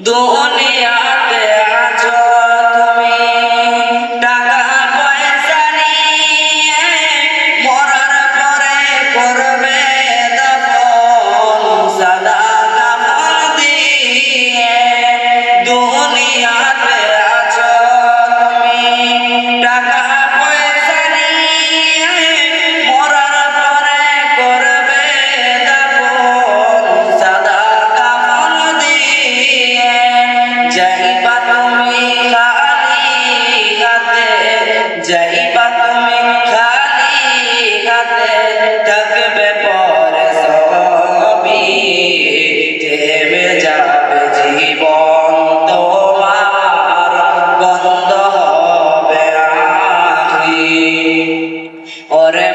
দুনিয়াতে আছো তুমি টাকা পয়সা নিয়ে, মরার পরে করবে দাফন সাদা কাফন দিয়ে। দুনিয়াতে আছো তুমি টাকা পয়সা নিয়ে, মরার পরে করবে দাফন সাদা কাফন দিয়ে। যাইবা তুমি খালি হাতে, যাইবা তুমি খালি হাতে, থাকবে পরে সবই, থেমে যাবে জীবন তোমার, বন্ধ হবে আখি। ওরে